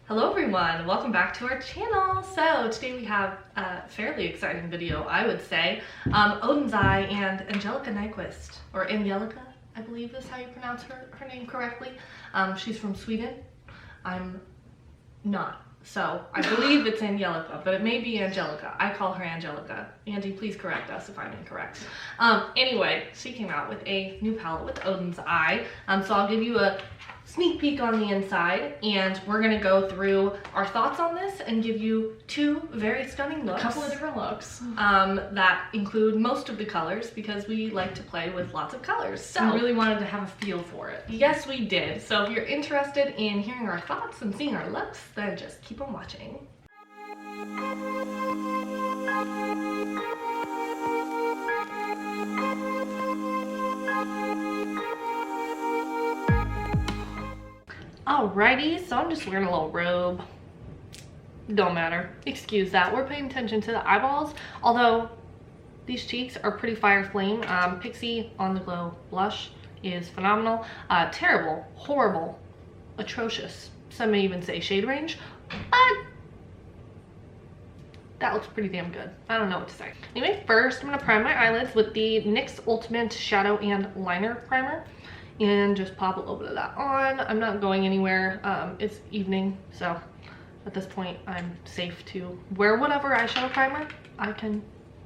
Hello everyone, welcome back to our channel. So today we have a fairly exciting video, I would say. Odens and Angelica Nyquist, or Angelica, I believe is how you pronounce her name correctly. She's from Sweden. I'm not. So I believe it's Angelica, but it may be Angelica. I call her Angelica. Andy, please correct us if I'm incorrect. Anyway, she came out with a new palette with Odens Eye. So I'll give you a sneak peek on the inside, and we're gonna go through our thoughts on this and give you two very stunning looks. A couple of different looks. That include most of the colors because we like to play with lots of colors. So we really wanted to have a feel for it. Yes, we did. So if you're interested in hearing our thoughts and seeing our looks, then just keep on watching. Alrighty, so I'm just wearing a little robe. Don't matter. Excuse that. We're paying attention to the eyeballs. Although these cheeks are pretty fire flame. Pixie On the Glow blush is phenomenal. Terrible, horrible, atrocious. Some may even say shade range. But that looks pretty damn good. I don't know what to say. Anyway, first I'm gonna prime my eyelids with the NYX Ultimate Shadow and Liner Primer. And just pop a little bit of that on. I'm not going anywhere. It's evening, so at this point I'm safe to wear whatever eyeshadow primer I can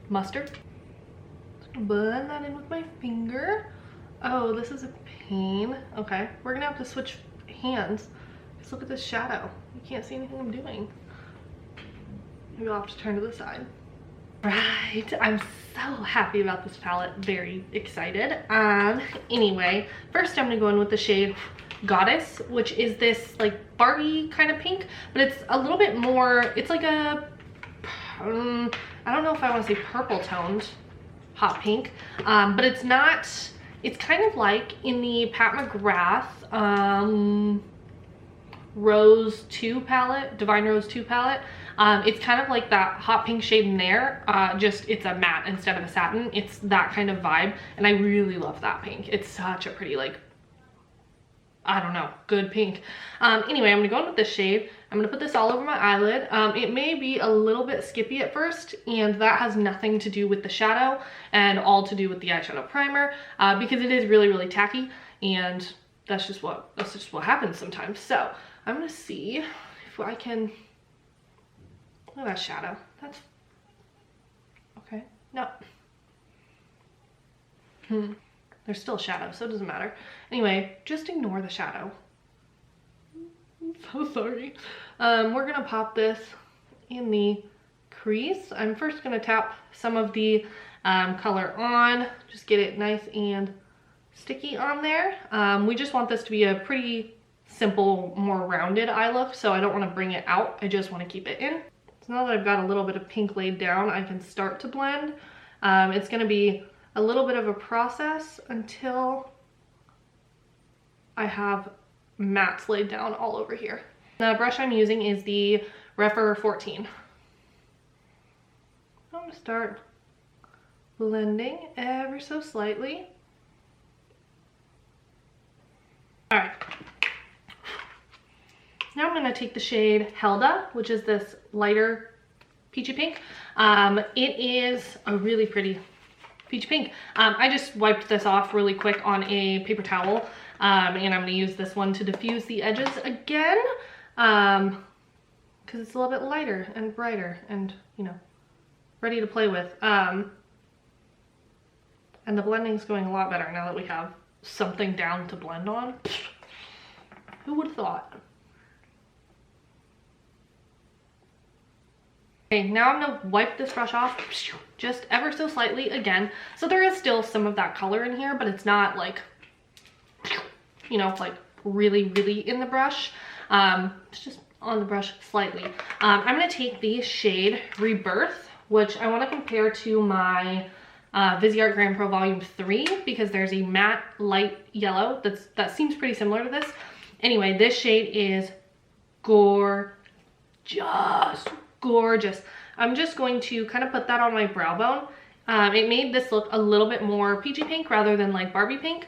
muster. Just gonna blend that in with my finger. Oh, this is a pain. Okay, we're gonna have to switch hands. Just look at this shadow. You can't see anything I'm doing. Maybe I'll have to turn to the side. Right, I'm so happy about this palette, very excited. Anyway, first I'm gonna go in with the shade Goddess, which is this like Barbie kind of pink, but it's a little bit more, it's like a, I don't know if I want to say purple toned hot pink, but it's not, it's kind of like in the Pat McGrath Rose 2 palette, Divine Rose 2 palette. It's kind of like that hot pink shade in there, just it's a matte instead of a satin. It's that kind of vibe, and I really love that pink. It's such a pretty, like, I don't know, good pink. Anyway, I'm gonna go in with this shade. I'm gonna put this all over my eyelid. It may be a little bit skippy at first, and that has nothing to do with the shadow and all to do with the eyeshadow primer, because it is really, really tacky, and that's just what happens sometimes. So I'm gonna see if I can. Look at that shadow. That's okay. No. There's still shadow, so it doesn't matter. Anyway, just ignore the shadow. I'm so sorry. We're gonna pop this in the crease. I'm first gonna tap some of the color on, just get it nice and sticky on there. We just want this to be a pretty simple, more rounded eye look, so I don't want to bring it out. I just want to keep it in. So now that I've got a little bit of pink laid down, I can start to blend. It's going to be a little bit of a process until I have mattes laid down all over here. The brush I'm using is the Rephr 14. I'm going to start blending ever so slightly. All right. Now I'm going to take the shade Hela, which is this lighter peachy pink. It is a really pretty peachy pink. I just wiped this off really quick on a paper towel, and I'm going to use this one to diffuse the edges again, because it's a little bit lighter and brighter and, you know, ready to play with. And the blending's going a lot better now that we have something down to blend on. Who would have thought? Okay, now I'm gonna wipe this brush off just ever so slightly again. So there is still some of that color in here, but it's not like, you know, like really, really in the brush. It's just on the brush slightly. I'm gonna take the shade Rebirth, which I wanna compare to my Viseart Grand Pro Volume 3, because there's a matte light yellow that seems pretty similar to this. Anyway, this shade is gorgeous. Gorgeous. I'm just going to kind of put that on my brow bone. It made this look a little bit more peachy pink rather than like Barbie pink,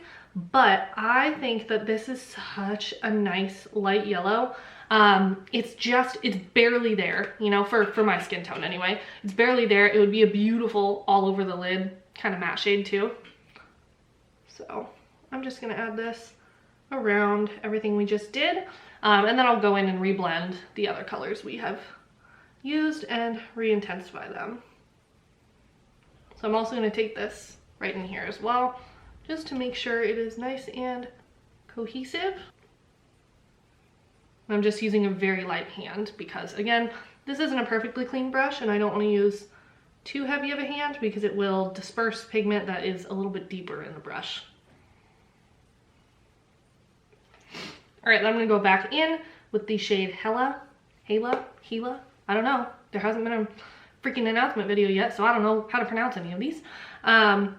but I think that this is such a nice light yellow. It's barely there, you know, for my skin tone anyway. It's barely there. It would be a beautiful all over the lid kind of matte shade too. So I'm just gonna add this around everything we just did. And then I'll go in and reblend the other colors we have used and re-intensify them. So I'm also gonna take this right in here as well, just to make sure it is nice and cohesive. I'm just using a very light hand because, again, this isn't a perfectly clean brush and I don't want to use too heavy of a hand because it will disperse pigment that is a little bit deeper in the brush. All right, then I'm gonna go back in with the shade Hela, I don't know. There hasn't been a freaking announcement video yet, so I don't know how to pronounce any of these. I'm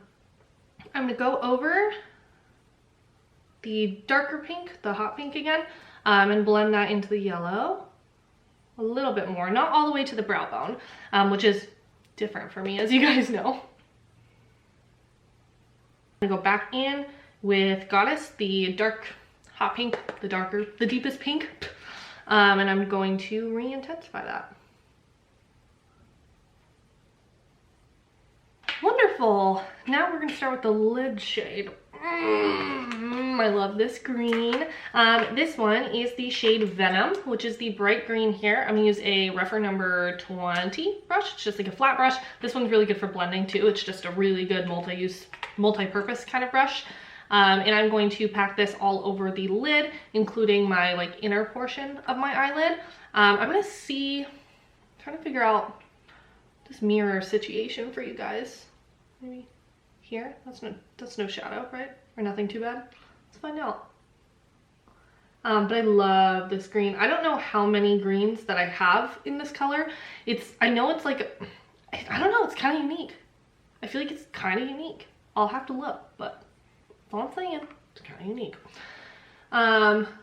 gonna go over the darker pink, the hot pink again, and blend that into the yellow a little bit more, not all the way to the brow bone, which is different for me, as you guys know. I'm gonna go back in with Goddess, the dark hot pink, the deepest pink, and I'm going to re-intensify that. Wonderful. Now we're gonna start with the lid shade. I love this green. This one is the shade Venom, which is the bright green here. I'm gonna use a Refer number 20 brush. It's just like a flat brush. This one's really good for blending too. It's just a really good multi-use, multi-purpose kind of brush. And I'm going to pack this all over the lid, including my like inner portion of my eyelid. I'm gonna see, trying to figure out this mirror situation for you guys. Maybe here, that's no shadow, right? Or nothing too bad. Let's find out. But I love this green. I don't know how many greens that I have in this color. I know it's like, I don't know, it's kind of unique. I feel like it's kind of unique. I'll have to look, but that's all I'm saying. It's kind of unique.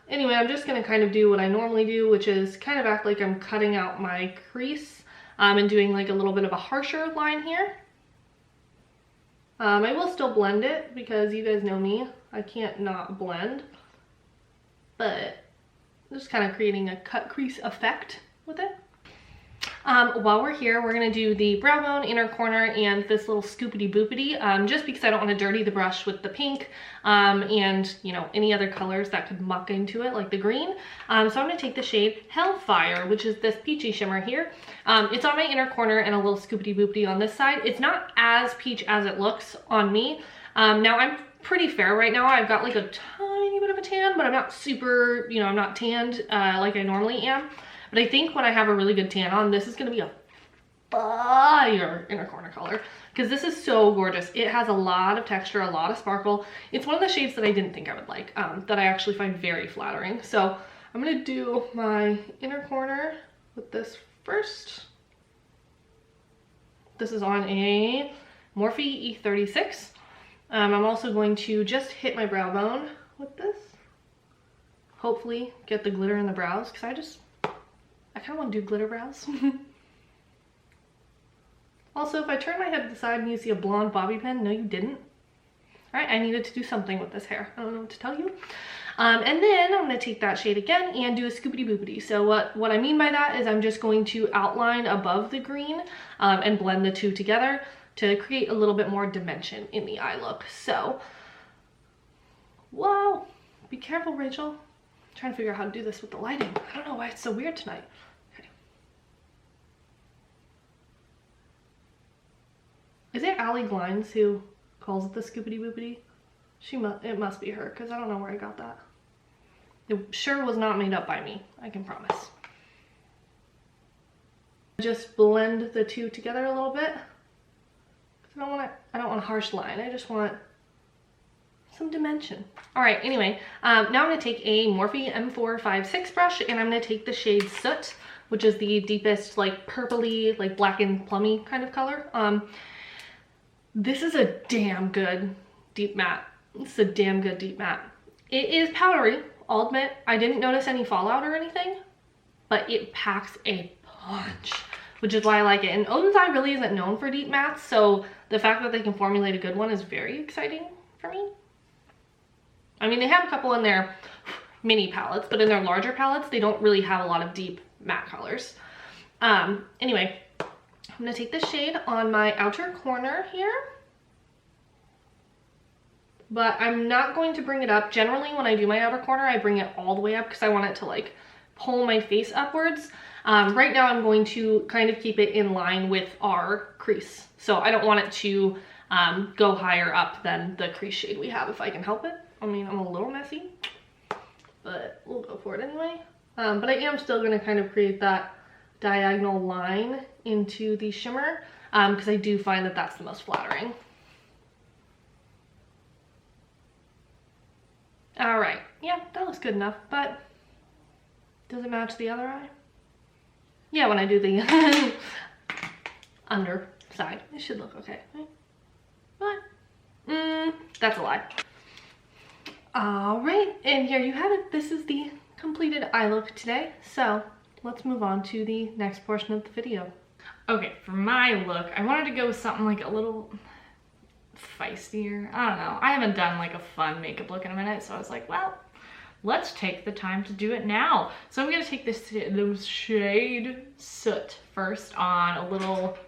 Anyway, I'm just gonna kind of do what I normally do, which is kind of act like I'm cutting out my crease and doing like a little bit of a harsher line here. I will still blend it because you guys know me. I can't not blend. But just kind of creating a cut crease effect with it. While we're here, we're gonna do the brow bone, inner corner, and this little scoopity boopity, just because I don't want to dirty the brush with the pink and, you know, any other colors that could muck into it, like the green. So I'm gonna take the shade Hellfire, which is this peachy shimmer here. It's on my inner corner and a little scoopity boopity on this side. It's not as peach as it looks on me. Now I'm pretty fair right now. I've got like a tiny bit of a tan, but I'm not super, you know, I'm not tanned like I normally am. But I think when I have a really good tan on, this is gonna be a fire inner corner color because this is so gorgeous. It has a lot of texture, a lot of sparkle. It's one of the shades that I didn't think I would like, that I actually find very flattering. So I'm gonna do my inner corner with this first. This is on a Morphe E36. I'm also going to just hit my brow bone with this. Hopefully get the glitter in the brows because I kind of want to do glitter brows. Also, if I turn my head to the side and you see a blonde bobby pin, no you didn't. All right, I needed to do something with this hair. I don't know what to tell you. And then I'm gonna take that shade again and do a scoopity boopity. So what I mean by that is I'm just going to outline above the green and blend the two together to create a little bit more dimension in the eye look. So, whoa, be careful, Rachel. I'm trying to figure out how to do this with the lighting. I don't know why it's so weird tonight. Okay. Is it Allie Glines who calls it the scoopity boopity? It must be her, because I don't know where I got that. It sure was not made up by me, I can promise. Just blend the two together a little bit. I don't want a harsh line. I just want some dimension. All right, anyway, now I'm gonna take a Morphe M456 brush and I'm gonna take the shade Soot, which is the deepest, like purpley, like black and plummy kind of color. This is a damn good deep matte. It's a damn good deep matte. It is powdery, I'll admit. I didn't notice any fallout or anything, but it packs a punch, which is why I like it. And Odens Eye really isn't known for deep mattes, so the fact that they can formulate a good one is very exciting for me. I mean, they have a couple in there, mini palettes, but in their larger palettes, they don't really have a lot of deep matte colors. Anyway, I'm gonna take this shade on my outer corner here, but I'm not going to bring it up. Generally, when I do my outer corner, I bring it all the way up because I want it to like pull my face upwards. Right now, I'm going to kind of keep it in line with our crease. So I don't want it to go higher up than the crease shade we have if I can help it. I mean, I'm a little messy, but we'll go for it anyway. But I am still gonna kind of create that diagonal line into the shimmer because I do find that that's the most flattering. All right, yeah, that looks good enough, but does it match the other eye? Yeah, when I do the underside, it should look okay. What? That's a lie. All right, and here you have it. This is the completed eye look today. So let's move on to the next portion of the video. Okay, for my look, I wanted to go with something like a little feistier. I don't know. I haven't done like a fun makeup look in a minute, so I was like, well, let's take the time to do it now. So I'm gonna take this shade Soot first on a little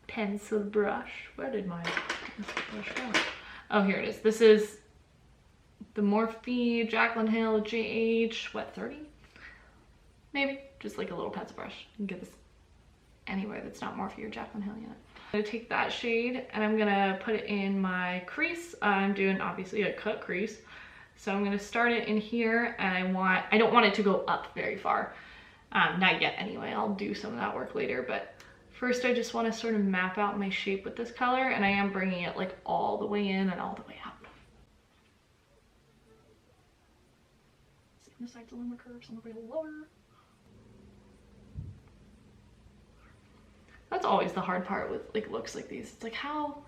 pencil brush. Where did my pencil brush go? Oh, here it is. This is the Morphe Jaclyn Hill JH, what, 30? Maybe, just like a little pencil brush. You can get this anywhere that's not Morphe or Jaclyn Hill yet. I'm gonna take that shade and I'm gonna put it in my crease. I'm doing obviously a cut crease. So I'm gonna start it in here, and I don't want it to go up very far. Not yet anyway, I'll do some of that work later, but first I just wanna sort of map out my shape with this color, and I am bringing it like all the way in and all the way out. Same sides of the curves on the way lower. That's always the hard part with like looks like these. It's like, how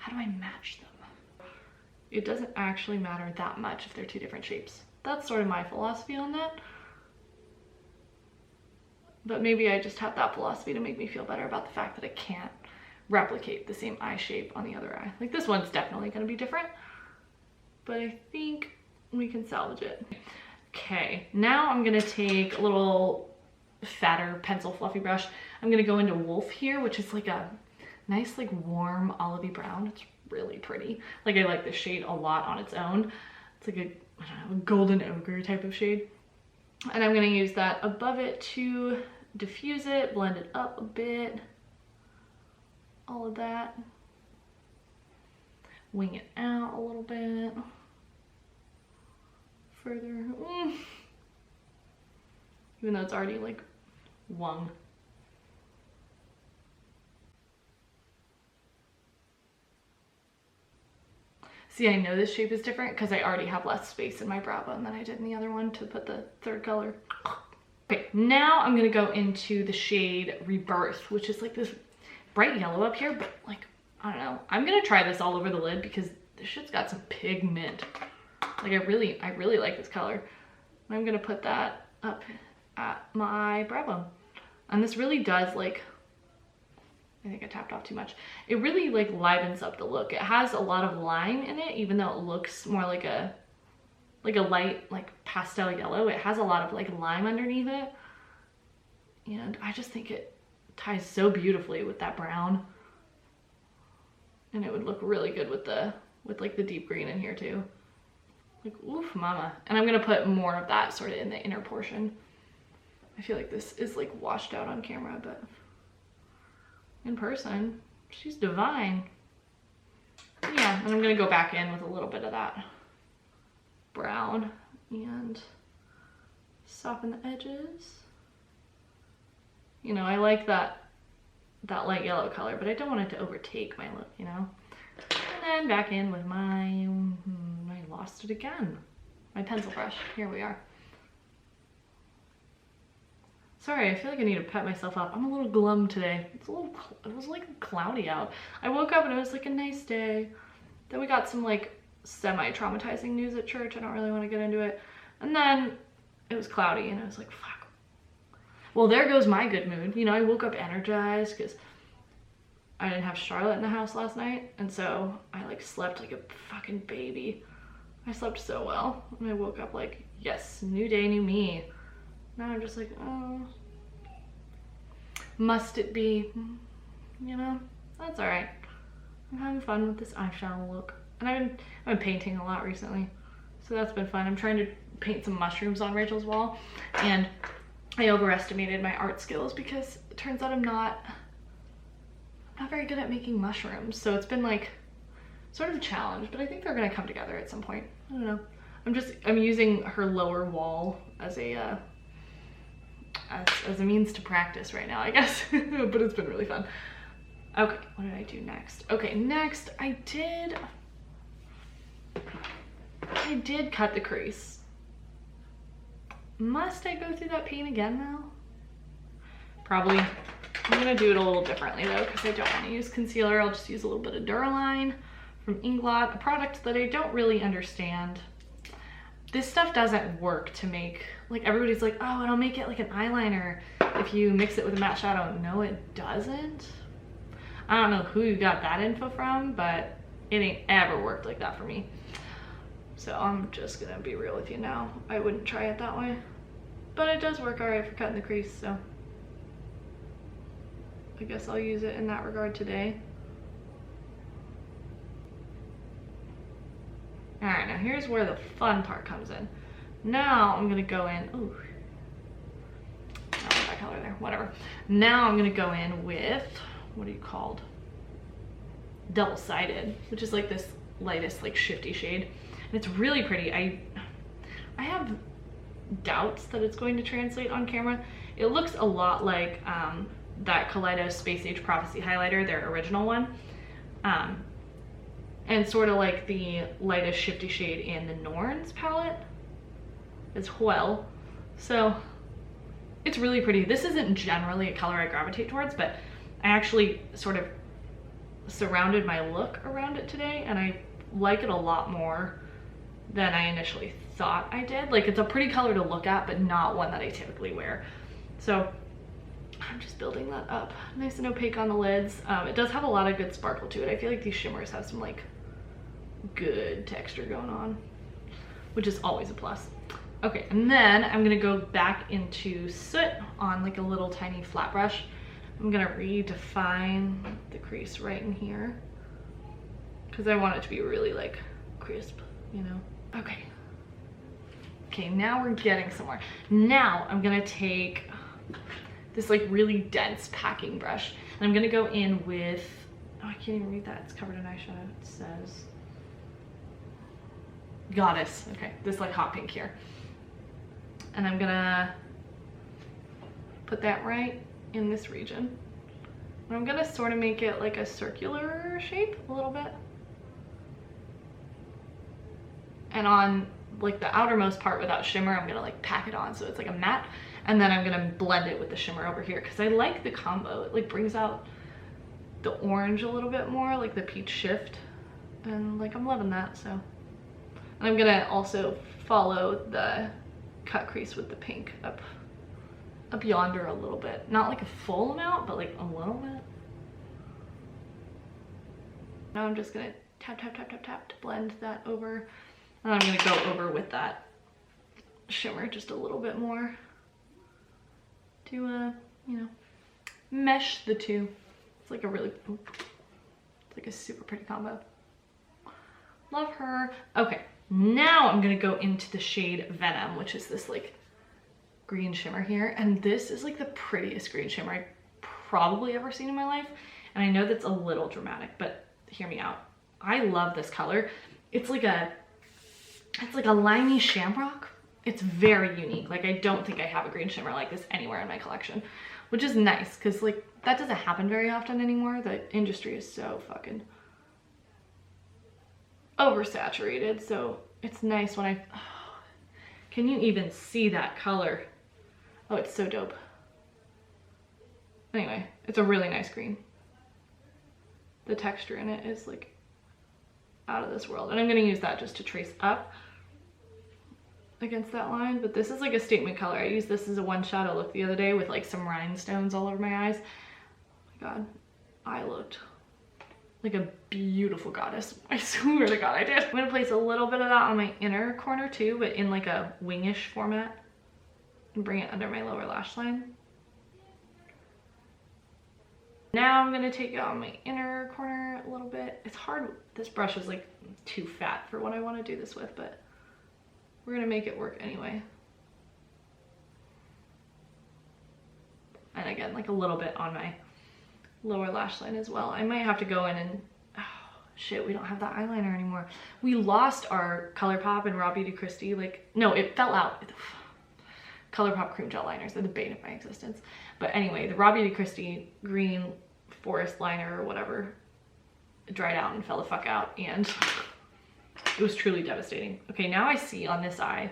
do I match them? It doesn't actually matter that much if they're two different shapes. That's sort of my philosophy on that. But maybe I just have that philosophy to make me feel better about the fact that I can't replicate the same eye shape on the other eye. Like this one's definitely gonna be different, but I think we can salvage it. Okay, now I'm gonna take a little fatter pencil fluffy brush. I'm gonna go into Wolf here, which is like a nice like warm olivey brown. It's really pretty. Like I like this shade a lot on its own. It's like a, I don't know, a golden ochre type of shade. And I'm gonna use that above it to diffuse it, blend it up a bit. All of that. Wing it out a little bit. Further. Even though it's already like wung. See, I know this shape is different because I already have less space in my brow bone than I did in the other one to put the third color. Okay, now I'm gonna go into the shade Rebirth, which is like this bright yellow up here, but like, I don't know. I'm gonna try this all over the lid because this shit's got some pigment. Like I really like this color. And I'm gonna put that up at my brow bone. And this really does like, I think I tapped off too much. It really like livens up the look. It has a lot of line in it, even though it looks more like a light like pastel yellow. It has a lot of like lime underneath it. And I just think it ties so beautifully with that brown. And it would look really good with like the deep green in here too. Like, oof, mama. And I'm gonna put more of that sort of in the inner portion. I feel like this is like washed out on camera, but in person, she's divine. Yeah, and I'm gonna go back in with a little bit of that brown and soften the edges. You know, I like that light yellow color, but I don't want it to overtake my look, you know? And then back in with my, I lost it again. My pencil brush, here we are. Sorry, I feel like I need to pep myself up. I'm a little glum today. It was like cloudy out. I woke up and it was like a nice day. Then we got some like semi-traumatizing news at church. I don't really want to get into it. And then it was cloudy and I was like, fuck. Well, there goes my good mood. You know, I woke up energized because I didn't have Charlotte in the house last night. And so I like slept like a fucking baby. I slept so well. And I woke up like, yes, new day, new me. Now I'm just like, oh, must it be? You know, that's all right. I'm having fun with this eyeshadow look. And I've been painting a lot recently, so that's been fun. I'm trying to paint some mushrooms on Rachel's wall, and I overestimated my art skills because it turns out I'm not very good at making mushrooms. So it's been like sort of a challenge, but I think they're gonna come together at some point. I don't know. I'm using her lower wall as a means to practice right now, I guess. But it's been really fun. Okay, what did I do next? Okay, next I did cut the crease. Must I go through that paint again now? Probably. I'm gonna do it a little differently though, because I don't want to use concealer. I'll just use a little bit of Duraline from Inglot, a product that I don't really understand. This stuff doesn't work to make, like everybody's like, oh, it'll make it like an eyeliner if you mix it with a matte shadow. No, it doesn't. I don't know who you got that info from, but it ain't ever worked like that for me. So I'm just gonna be real with you now. I wouldn't try it that way, but it does work all right for cutting the crease, so I guess I'll use it in that regard today. All right, now here's where the fun part comes in. Now I'm gonna go in, ooh, not that color there, whatever. Now I'm gonna go in with, what are you called? Double-sided, which is like this lightest, like shifty shade. And it's really pretty. I have doubts that it's going to translate on camera. It looks a lot like that Kaleido Space Age Prophecy highlighter, their original one. And sort of like the lightest shifty shade in the Norns palette as well. So it's really pretty. This isn't generally a color I gravitate towards, but I actually sort of surrounded my look around it today, and I like it a lot more than I initially thought I did. Like, it's a pretty color to look at, but not one that I typically wear. So I'm just building that up. Nice and opaque on the lids. It does have a lot of good sparkle to it. I feel like these shimmers have some like good texture going on, which is always a plus. Okay, and then I'm gonna go back into Soot on like a little tiny flat brush. I'm gonna redefine the crease right in here because I want it to be really like crisp, you know? Okay. Okay, now we're getting somewhere. Now I'm gonna take this like really dense packing brush, and I'm gonna go in with, oh, I can't even read that. It's covered in eyeshadow. It says Goddess. Okay, this like hot pink here. And I'm gonna put that right in this region. And I'm gonna sort of make it like a circular shape a little bit. And on like the outermost part without shimmer, I'm gonna like pack it on so it's like a matte. And then I'm gonna blend it with the shimmer over here because I like the combo. It like brings out the orange a little bit more, like the peach shift. And like I'm loving that, so. And I'm gonna also follow the cut crease with the pink up yonder a little bit. Not like a full amount, but like a little bit. Now I'm just gonna tap, tap, tap, tap, tap to blend that over. And I'm gonna go over with that shimmer just a little bit more to, you know, mesh the two. It's like a really, it's like a super pretty combo. Love her. Okay, now I'm gonna go into the shade Venom, which is this like green shimmer here. And this is like the prettiest green shimmer I've probably ever seen in my life. And I know that's a little dramatic, but hear me out. I love this color. It's like a limey shamrock. It's very unique. Like, I don't think I have a green shimmer like this anywhere in my collection, which is nice because like that doesn't happen very often anymore. The industry is so fucking oversaturated. So it's nice when I, oh, can you even see that color? Oh, it's so dope. Anyway, it's a really nice green. The texture in it is like out of this world. And I'm gonna use that just to trace up against that line, but this is like a statement color. I used this as a one shadow look the other day with like some rhinestones all over my eyes. Oh my God, I looked like a beautiful goddess. I swear to God I did. I'm gonna place a little bit of that on my inner corner too, but in like a wingish format, and bring it under my lower lash line. Now I'm gonna take it on my inner corner a little bit. It's hard, this brush is like too fat for what I wanna do this with, but we're gonna make it work anyway. And again, like a little bit on my lower lash line as well. I might have to go in and, oh shit, we don't have that eyeliner anymore. We lost our ColourPop and Raw Beauty Christie, like, no, it fell out. ColourPop cream gel liners are the bane of my existence. But anyway, the Raw Beauty Christie green forest liner or whatever dried out and fell the fuck out, and it was truly devastating. Okay, now I see on this eye,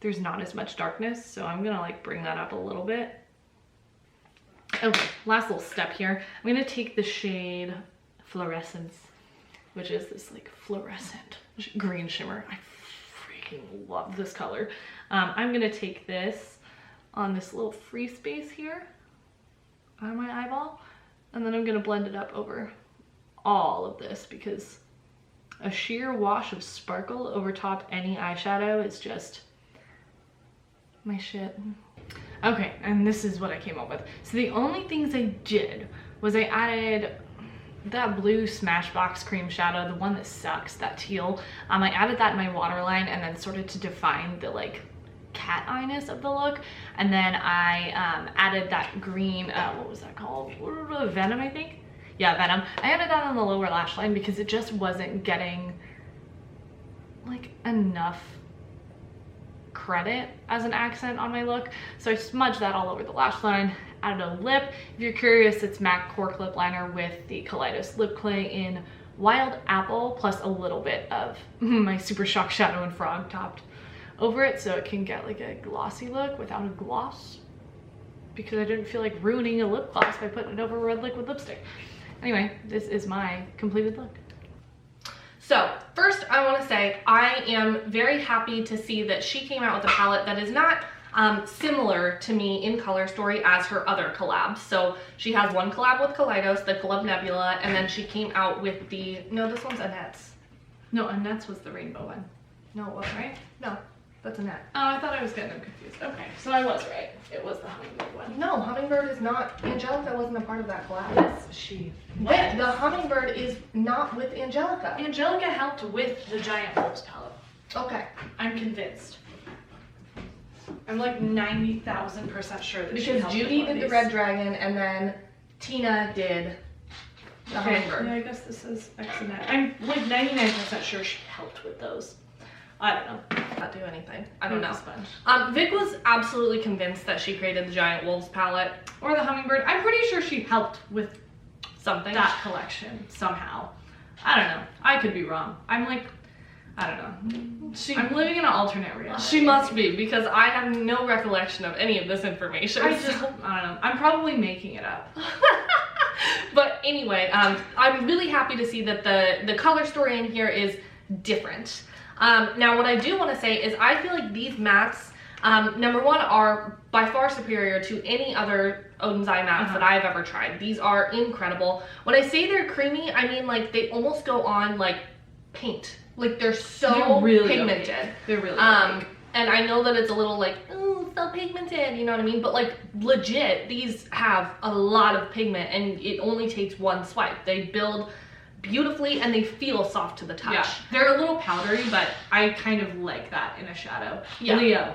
there's not as much darkness, so I'm gonna like bring that up a little bit. Okay, last little step here. I'm gonna take the shade Fluorescence, which is this like fluorescent green shimmer. I freaking love this color. I'm gonna take this on this little free space here on my eyeball, and then I'm gonna blend it up over all of this, because a sheer wash of sparkle over top any eyeshadow is just my shit. Okay, and this is what I came up with. So the only things I did was I added that blue Smashbox cream shadow, the one that sucks, that teal. I added that in my waterline and then sort of to define the like cat eye-ness of the look. And then I added that green, what was that called? Venom, I think? Yeah, Venom. I added that on the lower lash line because it just wasn't getting like enough credit as an accent on my look. So I smudged that all over the lash line, added a lip. If you're curious, it's MAC Cork Lip Liner with the Kaleidos Lip Clay in Wild Apple, plus a little bit of my Super Shock Shadow and Frog topped over it, so it can get like a glossy look without a gloss, because I didn't feel like ruining a lip gloss by putting it over red liquid lipstick. Anyway, this is my completed look. So first I want to say I am very happy to see that she came out with a palette that is not similar to me in color story as her other collabs. So she has one collab with Kaleidos, the Club Nebula, and then she came out with the, no, this one's Annette's. No, Annette's was the rainbow one. No, it wasn't, right? No, that's Annette. Oh, I thought I was getting them confused. Okay, so I was right. It was the Hummingbird one. No, Hummingbird is not, Angelica wasn't a part of that collab. Yes, she was. The Hummingbird is not with Angelica. Angelica helped with the Giant Wolves palette. Okay. I'm convinced. I'm like 90,000% sure that she Because helped Judy with one did of the these. Red Dragon, and then Tina did the Hummingbird. Yeah, I guess this is excellent. I'm like 99% sure she helped with those. I don't know. Not do anything. I don't know. Sponge. Vic was absolutely convinced that she created the Giant Wolves palette. Or the Hummingbird. I'm pretty sure she helped with Something. that collection somehow. I don't know. I could be wrong. I'm like, I don't know. I'm living in an alternate reality. She must be, because I have no recollection of any of this information. I don't know. I'm probably making it up. But anyway, I'm really happy to see that the color story in here is different. Now what I do want to say is I feel like these mattes, number one, are by far superior to any other Odens eye mattes that I've ever tried. These are incredible. When I say they're creamy, I mean like they almost go on like paint. Like they're so really pigmented. opaque. They're really opaque. And I know that it's a little like, oh, so pigmented, you know what I mean? But like legit, these have a lot of pigment and it only takes one swipe. They build beautifully and they feel soft to the touch. Yeah, they're a little powdery, but I kind of like that in a shadow. Yeah. Leo.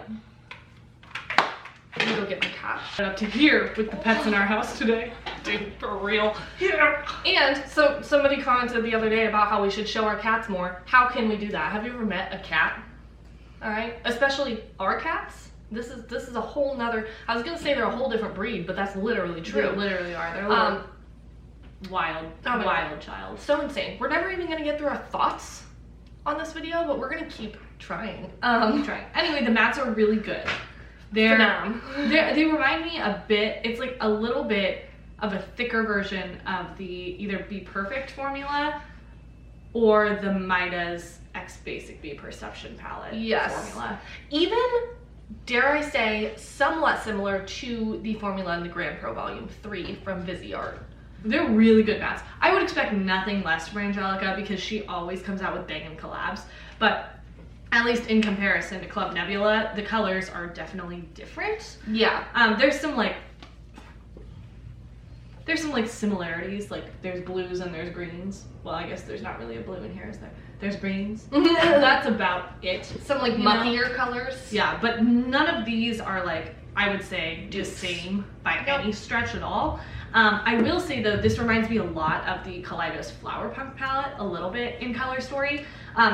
Let me go get my cat. Up to here with the pets in our house today. Dude, for real. Yeah. And so somebody commented the other day about how we should show our cats more. How can we do that? Have you ever met a cat? All right, especially our cats. This is a whole nother, I was gonna say they're a whole different breed, but that's literally true. They literally are. They're a little wild child. So insane. We're never even gonna get through our thoughts on this video, but we're gonna keep trying. Trying. Anyway, the mattes are really good. They remind me a bit, it's like a little bit of a thicker version of the either Be Perfect formula or the Midas X Basic Be Perception palette formula. Even, dare I say, somewhat similar to the formula in the Grand Pro Volume 3 from Viseart. They're really good mattes. I would expect nothing less from Angelica because she always comes out with banging collabs. But at least in comparison to Club Nebula, the colors are definitely different. Yeah. There's some like similarities. Like there's blues and there's greens. Well, I guess there's not really a blue in here, is there? There's greens. That's about it. Some like muckier colors. Yeah, but none of these are like, I would say, the same by any stretch at all. I will say though, this reminds me a lot of the Kaleidos Flower Punk palette, a little bit in color story.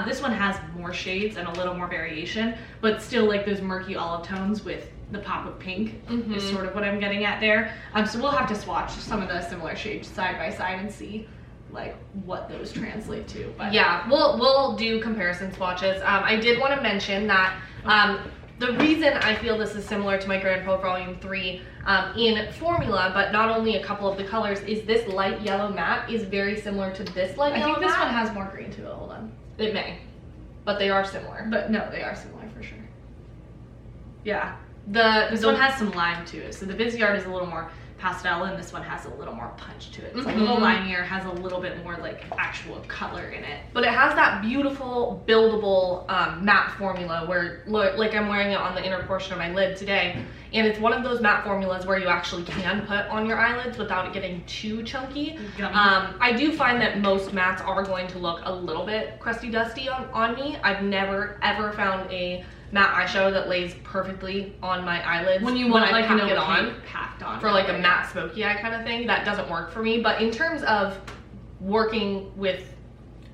This one has more shades and a little more variation, but still like those murky olive tones with the pop of pink is sort of what I'm getting at there. So we'll have to swatch some of the similar shades side by side and see like what those translate to. But yeah, we'll do comparison swatches. I did want to mention that the reason I feel this is similar to my Grand Pro Volume 3 in formula, but not only a couple of the colors, is this light yellow matte is very similar to this light yellow matte. I think this one has more green to it. Hold on. It may, but they are similar. But no, they are similar for sure. Yeah. This one has some lime to it. So the Viseart is a little more pastel and this one has a little more punch to it. It's a little limier, has a little bit more like actual color in it. But it has that beautiful buildable matte formula where like I'm wearing it on the inner portion of my lid today. And it's one of those matte formulas where you actually can put on your eyelids without it getting too chunky. I do find that most mattes are going to look a little bit crusty dusty on me. I've never ever found a matte eyeshadow that lays perfectly on my eyelids when you want like pack it on packed on for like a matte smoky eye kind of thing. That doesn't work for me. But in terms of working with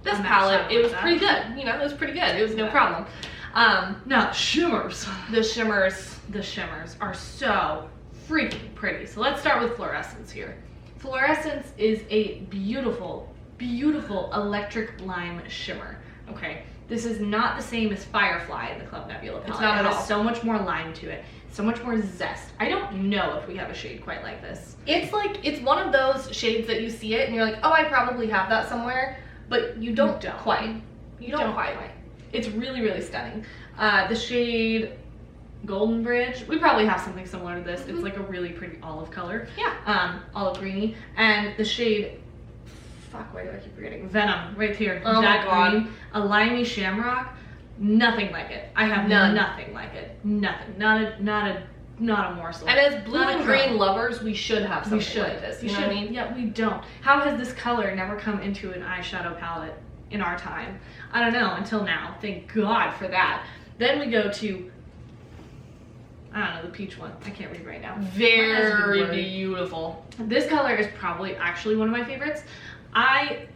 this palette, it was pretty good. You know, it was pretty good. It was no problem. Now shimmers. The shimmers are so freaking pretty. So let's start with Fluorescence here. Fluorescence is a beautiful, beautiful electric lime shimmer. Okay. This is not the same as Firefly in the Club Nebula palette. It's not at all. It has so much more lime to it, so much more zest. I don't know if we have a shade quite like this. It's like, it's one of those shades that you see it and you're like, oh, I probably have that somewhere, but you don't quite. You don't quite. It's really, really stunning. The shade Golden Bridge, we probably have something similar to this. It's like a really pretty olive color. Yeah. Olive greeny. And the shade, fuck, why do I keep forgetting? Venom, right here. Oh my God. Green, a limey shamrock, nothing like it. I have nothing like it. Nothing. Not a morsel. And as blue and green lovers, we should have something like this. You know what I mean? Yeah, we don't. How has this color never come into an eyeshadow palette in our time? I don't know, until now. Thank God for that. Then we go to, I don't know, the peach one. I can't read right now. Very beautiful. This color is probably actually one of my favorites.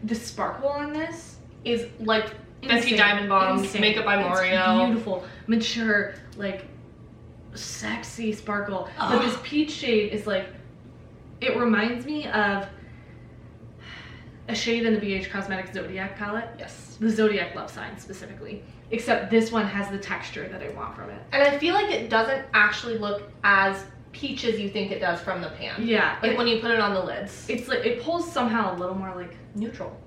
The sparkle on this is like Fenty Diamond Bombs, Makeup by Mario. It's beautiful, mature, like sexy sparkle. But this peach shade is like, it reminds me of a shade in the BH Cosmetics Zodiac palette. Yes. The Zodiac Love Sign specifically. Except this one has the texture that I want from it. And I feel like it doesn't actually look as peach as you think it does from the pan. Yeah. Like when you put it on the lids. It's like, it pulls somehow a little more like neutral.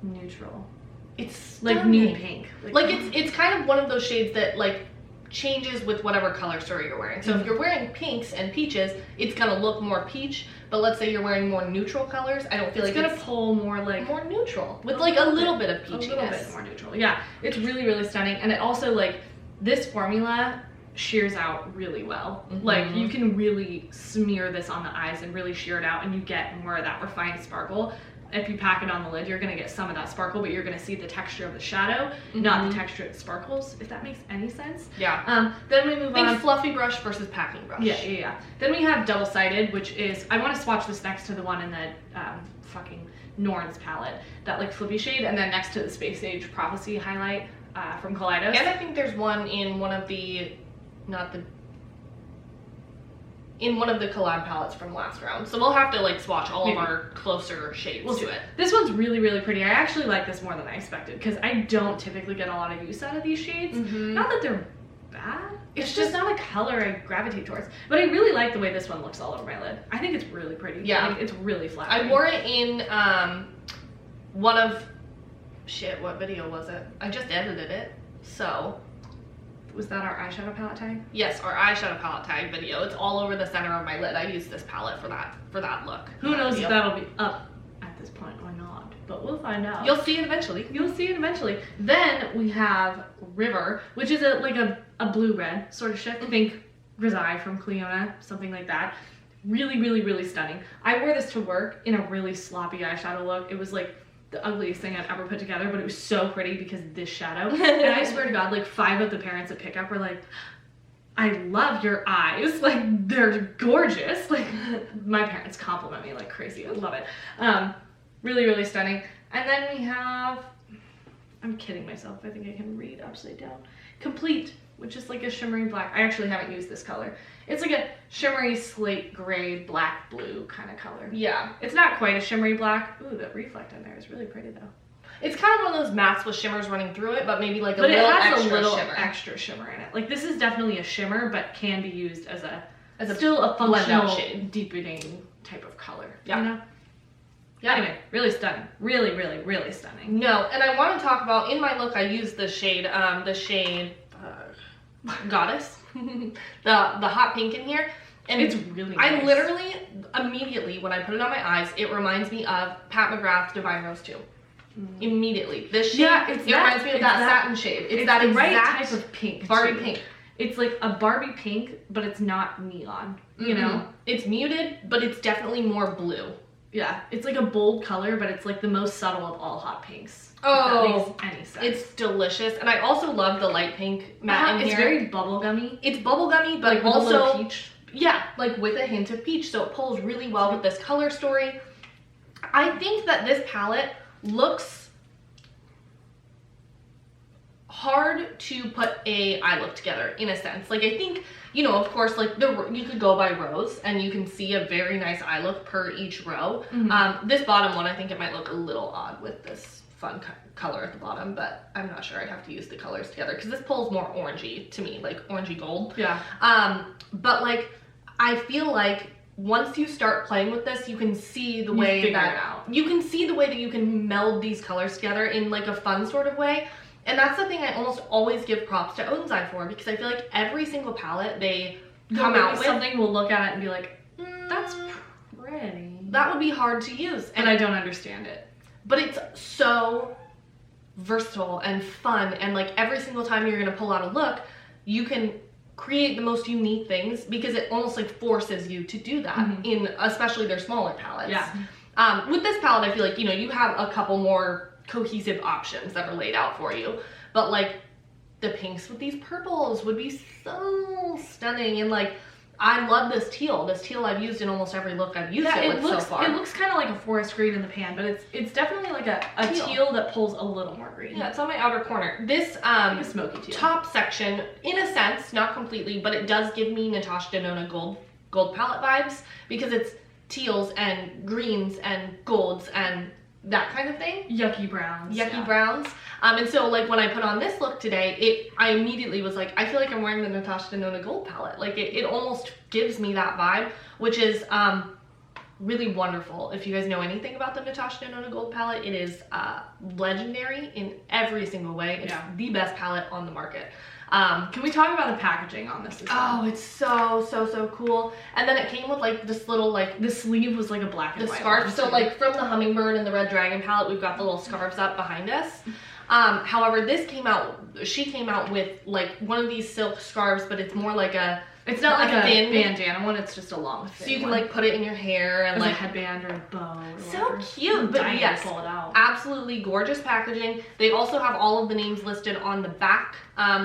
It's like nude pink. Like it's kind of one of those shades that like changes with whatever color story you're wearing. So if you're wearing pinks and peaches, it's gonna look more peach. But let's say you're wearing more neutral colors, I don't feel like it's gonna pull more like more neutral with like a little bit of peachiness. A little bit more neutral. Yeah, it's really, really stunning. And it also like this formula shears out really well. Like you can really smear this on the eyes and really shear it out, and you get more of that refined sparkle. If you pack it on the lid, you're gonna get some of that sparkle, but you're gonna see the texture of the shadow, not the texture it sparkles, if that makes any sense. Yeah. Then we move on. Think fluffy brush versus packing brush. Yeah. Then we have double-sided, which is, I want to swatch this next to the one in the fucking Norns palette, that like flippy shade, and then next to the Space Age Prophecy highlight from Kaleidos. And I think there's one in one of the, in one of the collab palettes from last round. So we'll have to like swatch all of our closer shades to it. This one's really, really pretty. I actually like this more than I expected because I don't typically get a lot of use out of these shades. Not that they're bad. It's just not a color I gravitate towards. But I really like the way this one looks all over my lid. I think it's really pretty. Yeah. Like, it's really flattering. I wore it in one of, what video was it? I just edited it, so. Was that our eyeshadow palette tag? Yes, our eyeshadow palette tag video. It's all over the center of my lid. I used this palette for that look. Who knows if that'll be up at the this point or not, but we'll find out. You'll see it eventually. You'll see it eventually. Then we have River, which is like a blue-red sort of shift. Think Grisaille from Cleona, something like that. Really, really, really stunning. I wore this to work in a really sloppy eyeshadow look. It was like the ugliest thing I'd ever put together, but it was so pretty because of this shadow. And I swear to God, like 5 of the parents at pickup were like, I love your eyes. Like, they're gorgeous. Like, my parents compliment me like crazy. I love it. Really, really stunning. And then we have, I'm kidding myself. I think I can read upside down. Complete, which is like a shimmery black. I actually haven't used this color. It's like a shimmery slate gray, black, blue kind of color. Yeah. It's not quite a shimmery black. Ooh, that reflect in there is really pretty though. It's kind of one of those mattes with shimmers running through it, but maybe like a but little it has extra a little shimmer. extra shimmer in it. Like this is definitely a shimmer, but can be used as a As still a blend out functional shade. deepening type of color. Yeah. You know? Yeah. Anyway, really stunning. Really, really, really stunning. No, and I want to talk about, in my look, I used the shade Goddess, the hot pink in here. And It's really nice. I literally, immediately, when I put it on my eyes, it reminds me of Pat McGrath's Divine Rose 2. Immediately. This shade, Yeah, it reminds me of that satin shade. It's that the exact right type of pink. Barbie too. pink. It's like a Barbie pink, but it's not neon. You know? It's muted, but it's definitely more blue. Yeah. It's like a bold color, but it's like the most subtle of all hot pinks. Oh, if that makes any sense. It's delicious. And I also love the light pink matte in It's here. very bubblegummy. It's bubblegummy, but Like with a also little peach. yeah, like with a hint of peach, so it pulls really well with this color story. I think that this palette looks hard to put a eye look together in a sense. Like I think, you know, of course, like you could go by rows and you can see a very nice eye look per each row. This bottom one, I think it might look a little odd with this fun color at the bottom, but I'm not sure. I'd have to use the colors together because this pulls more orangey to me, like orangey gold. Yeah. But like, I feel like once you start playing with this, you can see the way figure that it out. you can see the way that you can meld these colors together in like a fun sort of way. And that's the thing I almost always give props to Odens for, because I feel like every single palette they come out with, something, we'll look at it and be like, that's pretty. that would be hard to use. And I don't understand it. But it's so versatile and fun, and like every single time you're gonna pull out a look, you can create the most unique things because it almost like forces you to do that in especially their smaller palettes. Yeah. With this palette, I feel like, you know, you have a couple more cohesive options that are laid out for you, but like the pinks with these purples would be so stunning. And like, I love this teal. This teal I've used in almost every look I've used it with so far. It looks kind of like a forest green in the pan, but it's definitely like a teal that pulls a little more green. Yeah, it's on my outer corner. This like a smoky teal. top section, in a sense, not completely, but it does give me Natasha Denona gold palette vibes because it's teals and greens and golds and that kind of thing. Yucky browns. Yucky browns. And so like when I put on this look today, I immediately was like, I feel like I'm wearing the Natasha Denona gold palette. Like it almost gives me that vibe, which is really wonderful. If you guys know anything about the Natasha Denona gold palette, it is legendary in every single way. It's the best palette on the market. Can we talk about the packaging on this as well? Oh, it's so cool. And then it came with like this little like the sleeve was like a black and the white scarf. one, So too. like from the Hummingbird and the Red Dragon palette, we've got the little scarves up behind us. However, she came out with like one of these silk scarves, but it's more like it's not like a thin thin bandana one, it's just a long so you can like put it in your hair and as like a headband or a bow or so whatever. cute. But Dying to yes, pull it out. absolutely gorgeous packaging. They also have all of the names listed on the back,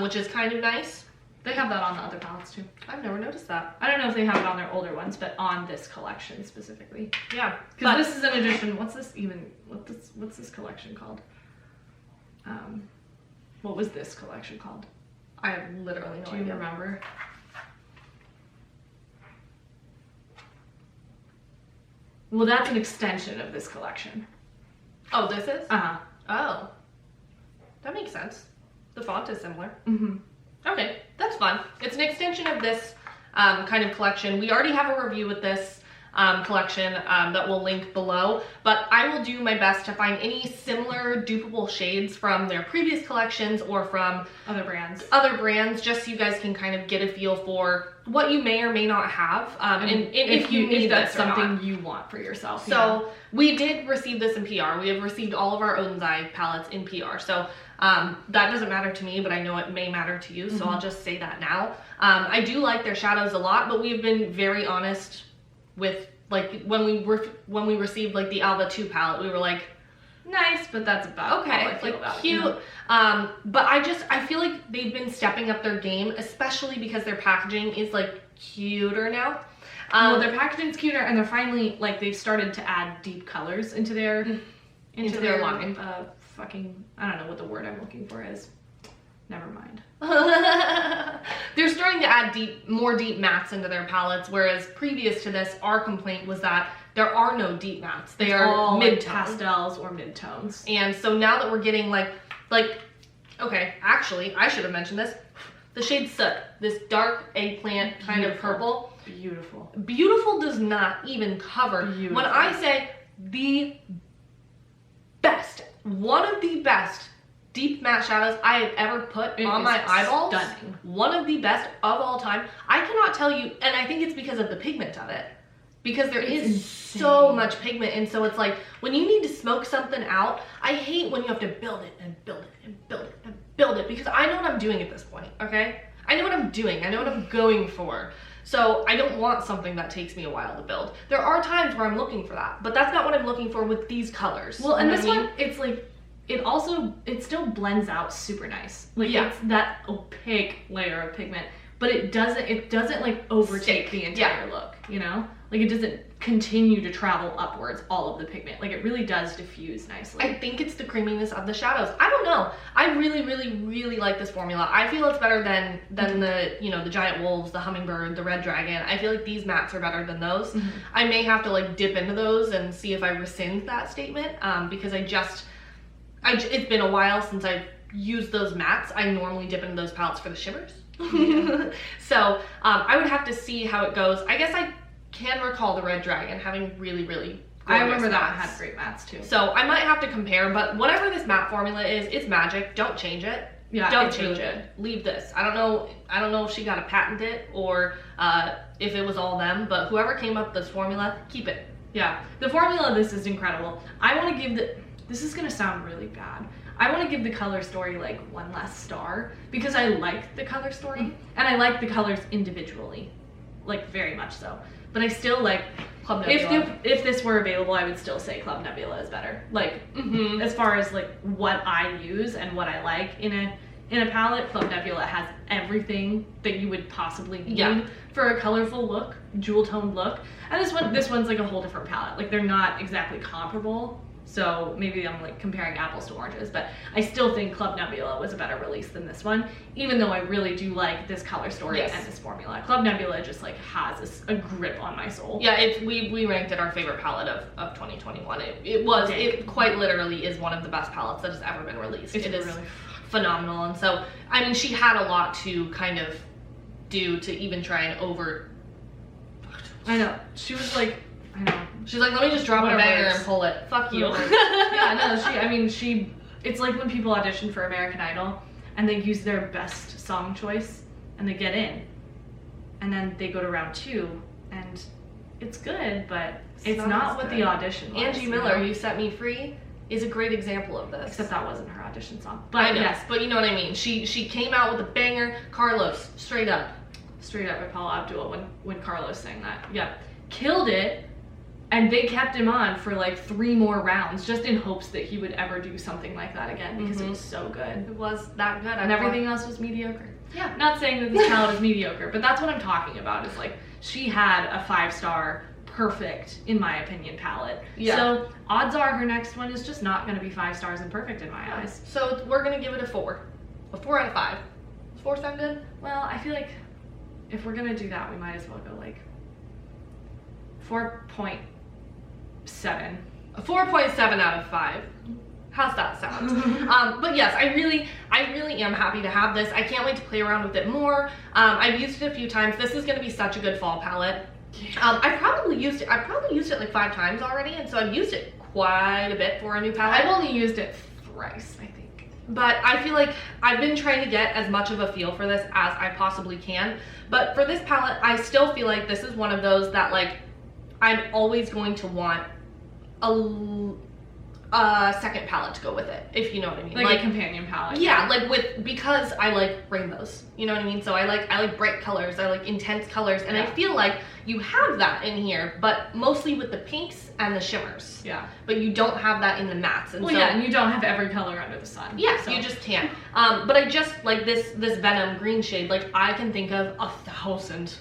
which is kind of nice. They have that on the other palettes too. I've never noticed that. I don't know if they have it on their older ones, but on this collection specifically. Yeah, Because this is an edition. What's this collection called? What was this collection called? I have literally no Do you idea. remember? Well, that's an extension of this collection. Oh, this is? Uh-huh. Oh, that makes sense. The font is similar. Mm-hmm. Okay, that's fun. It's an extension of this kind of collection. We already have a review with this collection that we'll link below, but I will do my best to find any similar dupable shades from their previous collections or from other brands, just so you guys can kind of get a feel for what you may or may not have, and if that's something you want for yourself. So we did receive this in PR. We have received all of our Odens palettes in PR, so that doesn't matter to me, but I know it may matter to you, so I'll just say that now. I do like their shadows a lot, but we've been very honest with, like, when we received like the Alba 2 palette, we were like, nice, but that's about okay, how I feel about cute. It. But I feel like they've been stepping up their game, especially because their packaging is like cuter now. Well, their packaging's cuter, and they're finally, like, they've started to add deep colors into their line. Fucking, I don't know what the word I'm looking for is. Never mind. They're starting to add more deep mattes into their palettes, whereas previous to this, our complaint was that there are no deep mattes. They are all mid pastels or mid-tones. And so now that we're getting like, okay, actually, I should have mentioned this. The shade Soot, this dark eggplant kind of purple. Beautiful. Beautiful does not even cover. Beautiful. When I say the best, one of the best deep matte shadows I have ever put on my eyeballs. Stunning. One of the best of all time. I cannot tell you, and I think it's because of the pigment of it. Because there is so much pigment, and so it's like, when you need to smoke something out, I hate when you have to build it and build it and build it and build it, because I know what I'm doing at this point, okay? I know what I'm doing. I know what I'm going for. So I don't want something that takes me a while to build. There are times where I'm looking for that, but that's not what I'm looking for with these colors. Well, and this one, it's like, it still blends out super nice. Like, it's that opaque layer of pigment, but it doesn't like overtake the entire look, you know? Like, it doesn't continue to travel upwards, all of the pigment. Like, it really does diffuse nicely. I think it's the creaminess of the shadows. I don't know. I really, really, really like this formula. I feel it's better than the, you know, the Giant Wolves, the Hummingbird, the Red Dragon. I feel like these mattes are better than those. I may have to, like, dip into those and see if I rescind that statement, because it's been a while since I've used those mattes. I normally dip into those palettes for the shimmers. So I would have to see how it goes. I guess I can recall the Red Dragon having really, really I remember that one had great mattes too. So I might have to compare, but whatever this matte formula is, it's magic. Don't change it. Yeah, don't change it. Leave this. I don't know if she got to patent it or if it was all them, but whoever came up with this formula, keep it. Yeah, the formula of this is incredible. I want to give this is gonna sound really bad. I want to give the color story like one less star, because I like the color story and I like the colors individually, like very much so. But I still like Club Nebula. If this were available, I would still say Club Nebula is better. Like, as far as like what I use and what I like in a palette, Club Nebula has everything that you would possibly need for a colorful look, jewel toned look. And this one's like a whole different palette. Like, they're not exactly comparable. So maybe I'm like comparing apples to oranges, but I still think Club Nebula was a better release than this one, even though I really do like this color story and this formula. Club Nebula just like has a grip on my soul. Yeah, we ranked it our favorite palette of 2021. It quite literally is one of the best palettes that has ever been released. It is really phenomenal. And so, I mean, she had a lot to kind of do to even try and I know. She was like, I know. She's like, let me just drop a banger and pull it. Fuck you. It's like when people audition for American Idol and they use their best song choice and they get in. And then they go to round 2 and it's good, but it's not what the audition was. Angie Miller, You Set Me Free, is a great example of this. Except that wasn't her audition song. But I know, yes, but you know what I mean. She came out with a banger. Carlos, straight up by Paula Abdul when Carlos sang that. Yeah. Killed it. And they kept him on for like 3 more rounds just in hopes that he would ever do something like that again, because it was so good. It was that good. And everything else was mediocre. Yeah. Not saying that this palette is mediocre, but that's what I'm talking about. Is like, she had a 5-star perfect, in my opinion, palette. Yeah. So odds are her next one is just not going to be 5 stars and perfect in my eyes. So we're going to give it a 4. A 4 out of 5. Does 4 sound good? Well, I feel like if we're going to do that, we might as well go like 4.7. A 4.7 out of 5. How's that sound? But yes, I really am happy to have this. I can't wait to play around with it more. I've used it a few times. This is going to be such a good fall palette. I've probably used it like 5 times already, and so I've used it quite a bit for a new palette. I've only used it thrice, I think. But I feel like I've been trying to get as much of a feel for this as I possibly can. But for this palette, I still feel like this is one of those that like I'm always going to want a second palette to go with it, if you know what I mean. Like a companion palette. Yeah, like because I like rainbows, you know what I mean? So I like bright colors, I like intense colors, and I feel like you have that in here, but mostly with the pinks and the shimmers. Yeah. But you don't have that in the mattes. And well, so, yeah, and you don't have every color under the sun. yeah, so. you just can't. But I just like this Venom green shade, like I can think of 1,000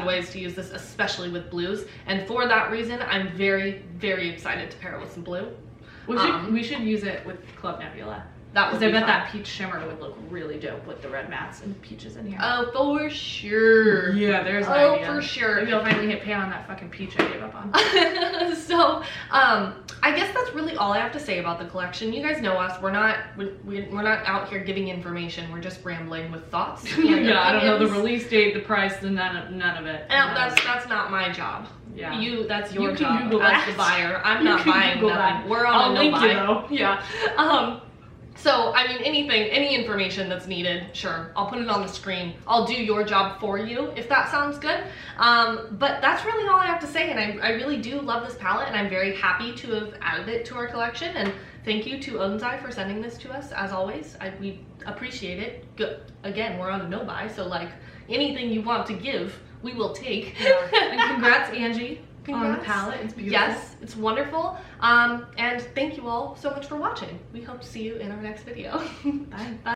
ways to use this, especially with blues. And for that reason, I'm very, very excited to pair it with some blue. We should use it with Club Nebula. That would be I bet fun. that peach shimmer would look really dope with the red mattes and peaches in here. Oh, for sure. Yeah, there's an idea. Oh, for sure. Maybe I'll finally hit pan on that fucking peach I gave up on. So, I guess that's really all I have to say about the collection. You guys know us. We're not out here giving information. We're just rambling with thoughts. Yeah, I don't know the release date, the price, none of it. That's not my job. Yeah. That's your You can job Google as that. the buyer. I'm You not can buying Google nothing. that. We're on I'll a no link buy. you though. Yeah. So, I mean, any information that's needed, sure, I'll put it on the screen. I'll do your job for you, if that sounds good. But that's really all I have to say, and I really do love this palette, and I'm very happy to have added it to our collection, and thank you to Odens for sending this to us, as always. We appreciate it. Good. Again, we're on a no-buy, so, like, anything you want to give, we will take. Yeah. And congrats, Angie. Congrats. On the palette. It's beautiful. Yes, it's wonderful. And thank you all so much for watching. We hope to see you in our next video. Bye. Bye.